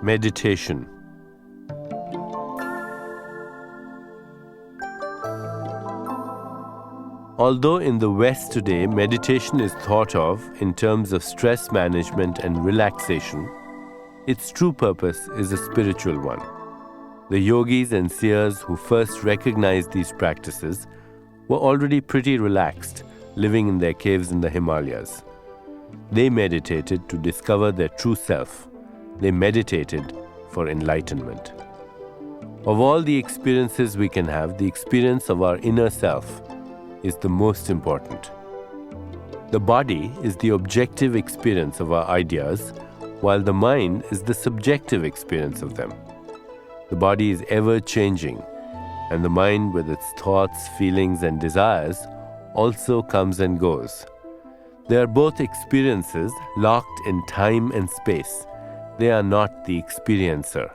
Meditation. Although in the West today, meditation is thought of in terms of stress management and relaxation, its true purpose is a spiritual one. The yogis and seers who first recognized these practices were already pretty relaxed, living in their caves in the Himalayas. They meditated to discover their true self. They meditated for enlightenment. Of all the experiences we can have, the experience of our inner self is the most important. The body is the objective experience of our ideas, while the mind is the subjective experience of them. The body is ever changing, and the mind, with its thoughts, feelings, and desires, also comes and goes. They are both experiences locked in time and space. They are not the experiencer.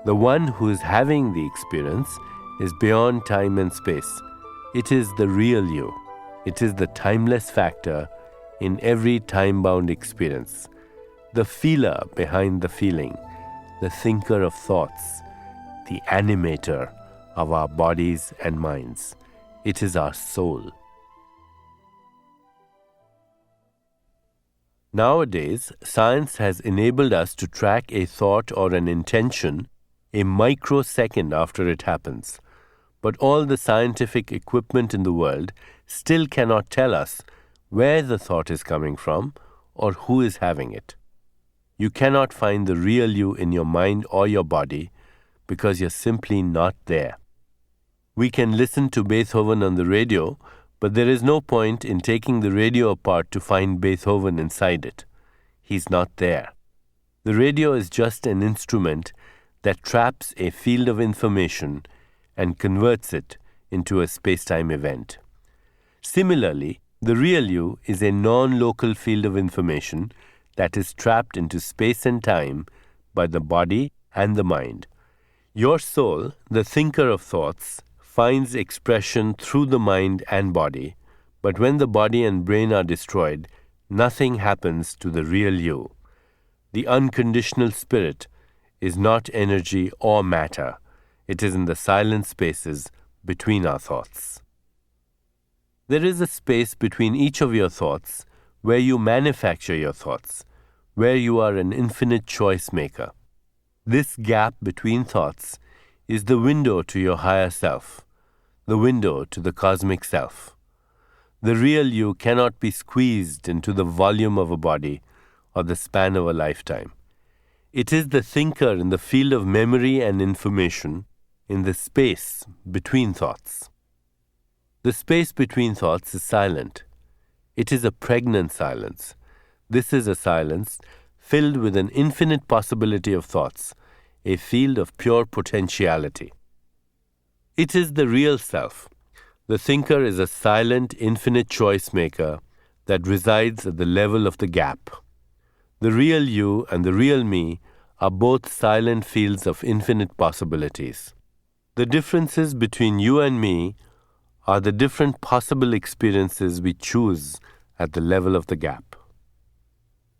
The one who is having the experience is beyond time and space. It is the real you. It is the timeless factor in every time-bound experience. The feeler behind the feeling, the thinker of thoughts, the animator of our bodies and minds. It is our soul. Nowadays, science has enabled us to track a thought or an intention a microsecond after it happens. But all the scientific equipment in the world still cannot tell us where the thought is coming from or who is having it. You cannot find the real you in your mind or your body because you're simply not there. We can listen to Beethoven on the radio, but there is no point in taking the radio apart to find Beethoven inside it. He's not there. The radio is just an instrument that traps a field of information and converts it into a space-time event. Similarly, the real you is a non-local field of information that is trapped into space and time by the body and the mind. Your soul, the thinker of thoughts, finds expression through the mind and body, but when the body and brain are destroyed, nothing happens to the real you. The unconditional spirit is not energy or matter. It is in the silent spaces between our thoughts. There is a space between each of your thoughts where you manufacture your thoughts, where you are an infinite choice maker. This gap between thoughts is the window to your higher self, the window to the cosmic self. The real you cannot be squeezed into the volume of a body or the span of a lifetime. It is the thinker in the field of memory and information, in the space between thoughts. The space between thoughts is silent. It is a pregnant silence. This is a silence filled with an infinite possibility of thoughts, a field of pure potentiality. It is the real self. The thinker is a silent, infinite choice maker that resides at the level of the gap. The real you and the real me are both silent fields of infinite possibilities. The differences between you and me are the different possible experiences we choose at the level of the gap.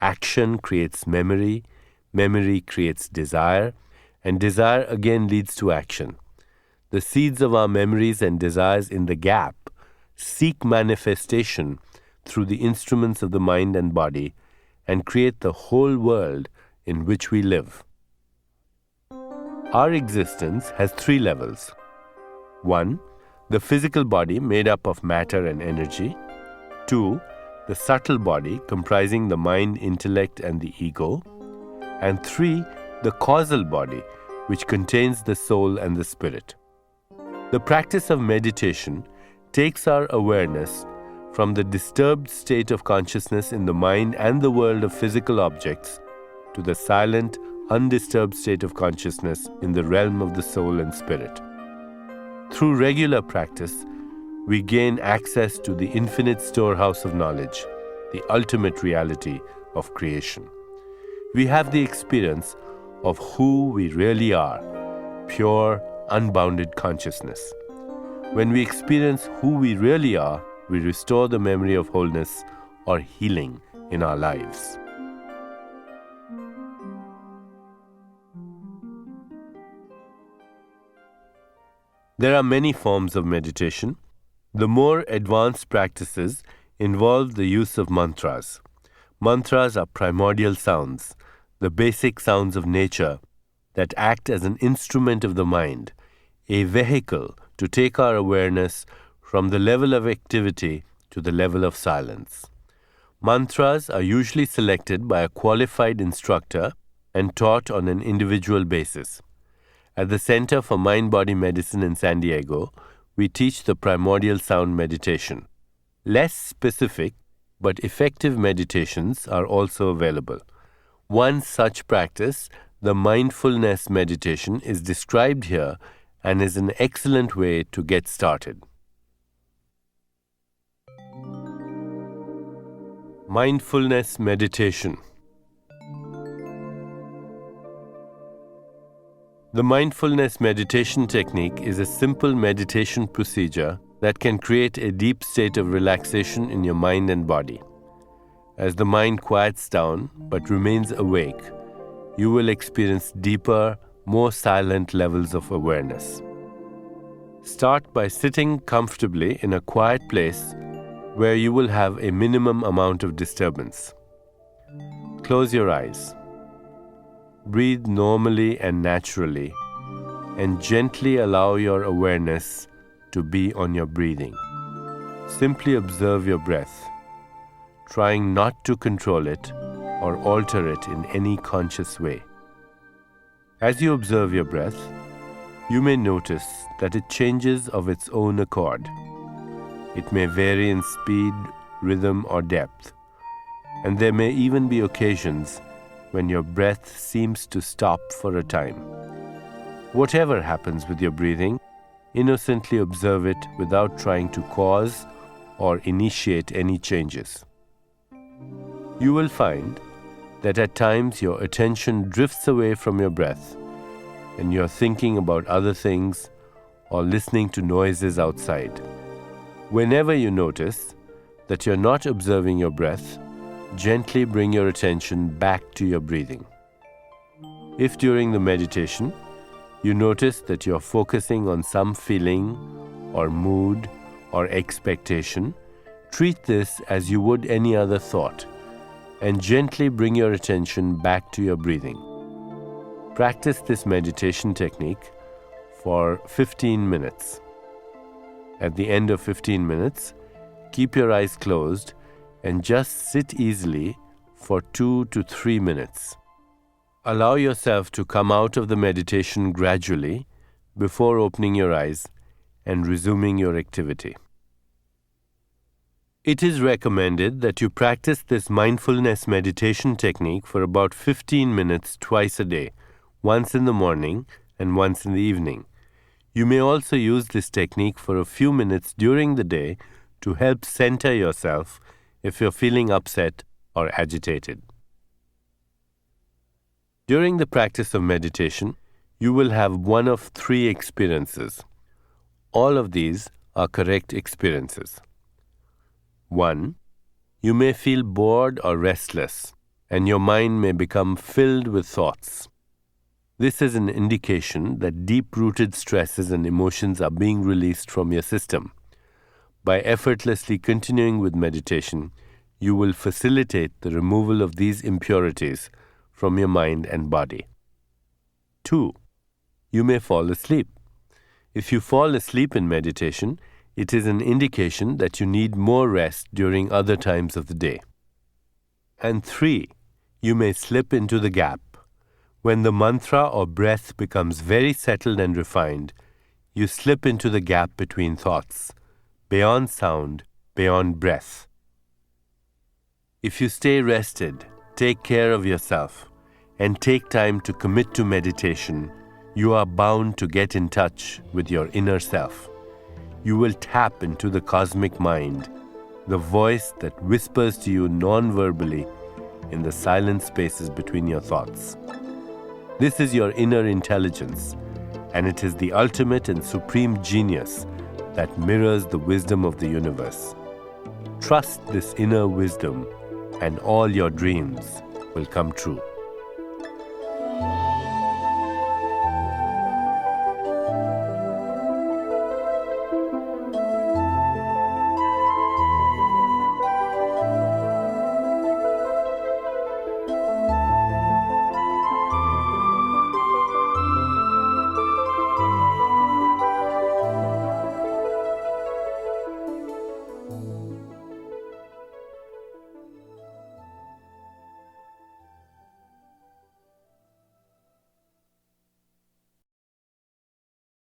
Action creates memory, memory creates desire, and desire again leads to action. The seeds of our memories and desires in the gap seek manifestation through the instruments of the mind and body and create the whole world in which we live. Our existence has 3 levels. 1. The physical body made up of matter and energy. 2. The subtle body comprising the mind, intellect, and the ego. And 3. The causal body, which contains the soul and the spirit. The practice of meditation takes our awareness from the disturbed state of consciousness in the mind and the world of physical objects to the silent, undisturbed state of consciousness in the realm of the soul and spirit. Through regular practice, we gain access to the infinite storehouse of knowledge, the ultimate reality of creation. We have the experience of who we really are, pure, unbounded consciousness. When we experience who we really are, we restore the memory of wholeness or healing in our lives. There are many forms of meditation. The more advanced practices involve the use of mantras. Mantras are primordial sounds, the basic sounds of nature that act as an instrument of the mind, a vehicle to take our awareness from the level of activity to the level of silence. Mantras are usually selected by a qualified instructor and taught on an individual basis. At the Center for Mind-Body Medicine in San Diego, we teach the primordial sound meditation. Less specific but effective meditations are also available. One such practice, the mindfulness meditation, is described here and is an excellent way to get started. Mindfulness meditation. The mindfulness meditation technique is a simple meditation procedure that can create a deep state of relaxation in your mind and body. As the mind quiets down but remains awake, you will experience deeper, more silent levels of awareness. Start by sitting comfortably in a quiet place where you will have a minimum amount of disturbance. Close your eyes. Breathe normally and naturally, and gently allow your awareness to be on your breathing. Simply observe your breath, trying not to control it or alter it in any conscious way. As you observe your breath, you may notice that it changes of its own accord. It may vary in speed, rhythm, or depth, and there may even be occasions when your breath seems to stop for a time. Whatever happens with your breathing, innocently observe it without trying to cause or initiate any changes. You will find that at times your attention drifts away from your breath and you're thinking about other things or listening to noises outside. Whenever you notice that you're not observing your breath, gently bring your attention back to your breathing. If during the meditation you notice that you're focusing on some feeling or mood or expectation, treat this as you would any other thought and gently bring your attention back to your breathing. Practice this meditation technique for 15 minutes. At the end of 15 minutes, keep your eyes closed and just sit easily for 2 to 3 minutes. Allow yourself to come out of the meditation gradually before opening your eyes and resuming your activity. It is recommended that you practice this mindfulness meditation technique for about 15 minutes twice a day, once in the morning and once in the evening. You may also use this technique for a few minutes during the day to help center yourself if you're feeling upset or agitated. During the practice of meditation, you will have one of 3 experiences. All of these are correct experiences. 1. You may feel bored or restless, and your mind may become filled with thoughts. This is an indication that deep-rooted stresses and emotions are being released from your system. By effortlessly continuing with meditation, you will facilitate the removal of these impurities from your mind and body. 2. You may fall asleep. If you fall asleep in meditation, it is an indication that you need more rest during other times of the day. And 3. You may slip into the gap. When the mantra or breath becomes very settled and refined, you slip into the gap between thoughts, beyond sound, beyond breath. If you stay rested, take care of yourself, and take time to commit to meditation, you are bound to get in touch with your inner self. You will tap into the cosmic mind, the voice that whispers to you non-verbally in the silent spaces between your thoughts. This is your inner intelligence, and it is the ultimate and supreme genius that mirrors the wisdom of the universe. Trust this inner wisdom, and all your dreams will come true.